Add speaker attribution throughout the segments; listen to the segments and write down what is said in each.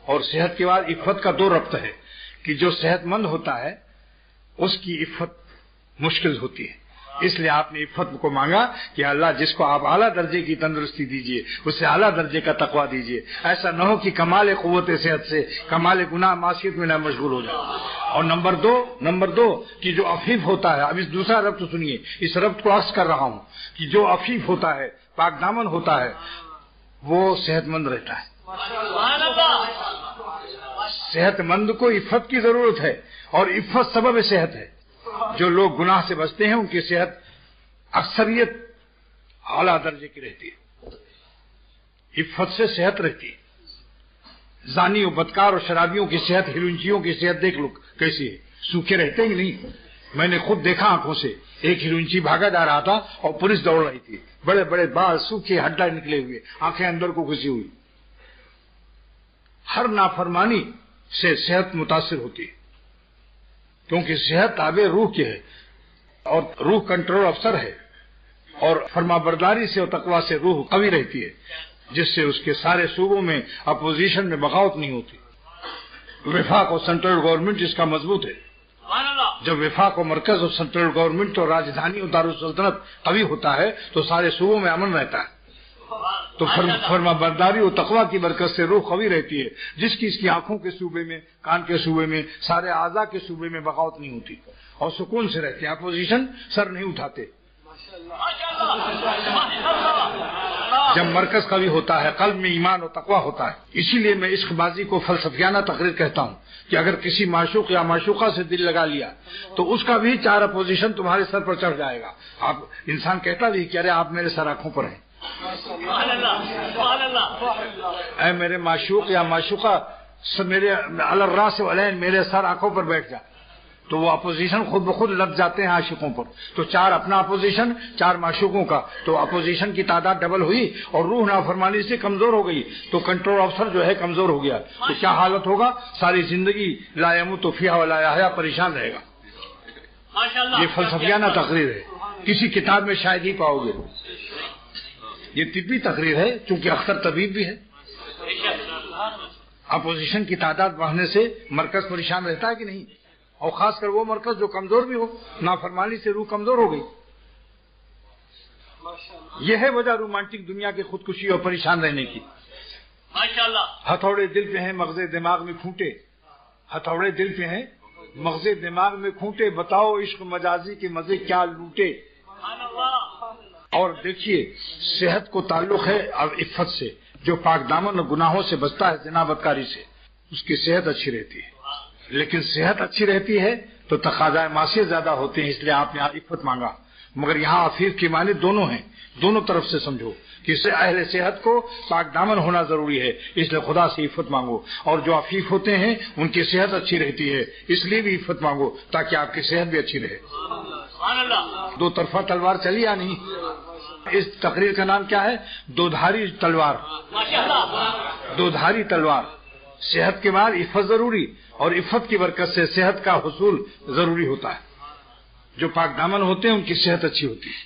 Speaker 1: اور صحت کے بعد عفت کا دو ربط ہے کہ جو صحت مند ہوتا ہے اس کی عفت مشکل ہوتی ہے، اس لیے آپ نے عفت کو مانگا کہ اللہ جس کو آپ اعلیٰ درجے کی تندرستی دیجئے اسے اعلیٰ درجے کا تقویٰ دیجئے، ایسا نہ ہو کہ کمال قوت صحت سے کمال گناہ معصیت میں نہ مشغول ہو جائے۔ اور نمبر دو کہ جو عفیف ہوتا ہے، اب اس دوسرا ربط سنیے، اس ربط کو عکس کر رہا ہوں کہ جو عفیف ہوتا ہے، پاک دامن ہوتا ہے، وہ صحت مند رہتا ہے۔ صحت مند کو عفت کی ضرورت ہے اور عفت سبب صحت ہے۔ جو لوگ گناہ سے بچتے ہیں ان کی صحت اکثریت اعلیٰ درجے کی رہتی ہے، عفت سے صحت رہتی ہے۔ زانی و بدکار اور شرابیوں کی صحت، ہلونچیوں کی صحت دیکھ لو کیسی ہے، سوکھے رہتے ہیں نہیں؟ میں نے خود دیکھا آنکھوں سے، ایک ہلونچی بھاگا جا رہا تھا اور پولیس دوڑ رہی تھی، بڑے بڑے بال سوکھے، ہڈا نکلے ہوئے، آنکھیں اندر کو گھسی ہوئی۔ ہر نافرمانی سے صحت متاثر ہوتی ہے، کیونکہ صحت تابع روح کی ہے اور روح کنٹرول افسر ہے، اور فرما برداری سے اور تقویٰ سے روح قوی رہتی ہے، جس سے اس کے سارے صوبوں میں اپوزیشن میں بغاوت نہیں ہوتی۔ وفاق اور سینٹرل گورنمنٹ اس کا مضبوط ہے۔ جب وفاق و مرکز اور سینٹرل گورنمنٹ اور راجدھانی اور دارالسلطنت قوی ہوتا ہے تو سارے صوبوں میں امن رہتا ہے۔ تو فرما برداری اور تقویٰ کی برکت سے روح قوی رہتی ہے، جس کی اس کی آنکھوں کے صوبے میں، کان کے صوبے میں، سارے اعضاء کے صوبے میں بغاوت نہیں ہوتی اور سکون سے رہتے ہیں، اپوزیشن سر نہیں اٹھاتے۔ جب مرکز قوی ہوتا ہے، قلب میں ایمان اور تقویٰ ہوتا ہے۔ اسی لیے میں عشق بازی کو فلسفیانہ تقریر کہتا ہوں کہ اگر کسی معشوق یا معشوقہ سے دل لگا لیا تو اس کا بھی 4 اپوزیشن تمہارے سر پر چڑھ جائے گا۔ آپ انسان کہتا بھی کہ ارے آپ میرے سر آنکھوں پر ہیں، اے میرے معشوق یا معشوقہ میرے الراس والعین میرے سر آنکھوں پر بیٹھ جا، تو وہ اپوزیشن خود بخود لگ جاتے ہیں عاشقوں پر۔ تو 4 اپنا اپوزیشن، 4 معشوقوں کا، تو اپوزیشن کی تعداد ڈبل ہوئی اور روح نافرمانی سے کمزور ہو گئی، تو کنٹرول افسر جو ہے کمزور ہو گیا، تو کیا حالت ہوگا؟ ساری زندگی لا يموت فیہا ولا یحیا پریشان رہے گا۔ یہ فلسفیانہ تقریر ہے، کسی کتاب میں شاید ہی پاؤ گے۔ یہ طبی تقریر ہے چونکہ اختر طبیب بھی ہے۔ اپوزیشن کی تعداد بڑھنے سے مرکز پریشان رہتا ہے کہ نہیں؟ اور خاص کر وہ مرکز جو کمزور بھی ہو، نافرمانی سے روح کمزور ہو گئی۔ یہ ہے وجہ رومانٹک دنیا کی خودکشی اور پریشان رہنے کی۔ ہتھوڑے دل پہ ہیں مغز دماغ میں کھوٹے، ہتھوڑے دل پہ ہیں مغز دماغ میں کھوٹے، بتاؤ عشق مجازی کے مزے کیا لوٹے۔ اور دیکھیے صحت کو تعلق ہے اب عفت سے، جو پاک دامن گناہوں سے بچتا ہے، زنا بدکاری سے، اس کی صحت اچھی رہتی ہے۔ لیکن صحت اچھی رہتی ہے تو تقاضائے معصیت زیادہ ہوتے ہیں، اس لیے آپ نے عفت مانگا۔ مگر یہاں عفیف کے معنی دونوں ہیں، دونوں طرف سے سمجھو کہ اہل صحت کو پاک دامن ہونا ضروری ہے، اس لیے خدا سے عفت مانگو، اور جو عفیف ہوتے ہیں ان کی صحت اچھی رہتی ہے، اس لیے بھی عفت مانگو تاکہ آپ کی صحت بھی اچھی رہے۔ دو طرفہ تلوار چلی یا نہیں؟ اس تقریر کا نام کیا ہے؟ دودھاری تلوار۔ دودھاری تلوار۔ صحت کے بعد عفت ضروری، اور عفت کی برکت سے صحت کا حصول ضروری ہوتا ہے۔ جو پاک دامن ہوتے ہیں ان کی صحت اچھی ہوتی ہے،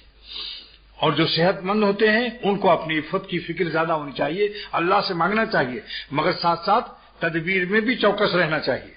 Speaker 1: اور جو صحت مند ہوتے ہیں ان کو اپنی عفت کی فکر زیادہ ہونی چاہیے، اللہ سے مانگنا چاہیے، مگر ساتھ ساتھ تدبیر میں بھی چوکس رہنا چاہیے۔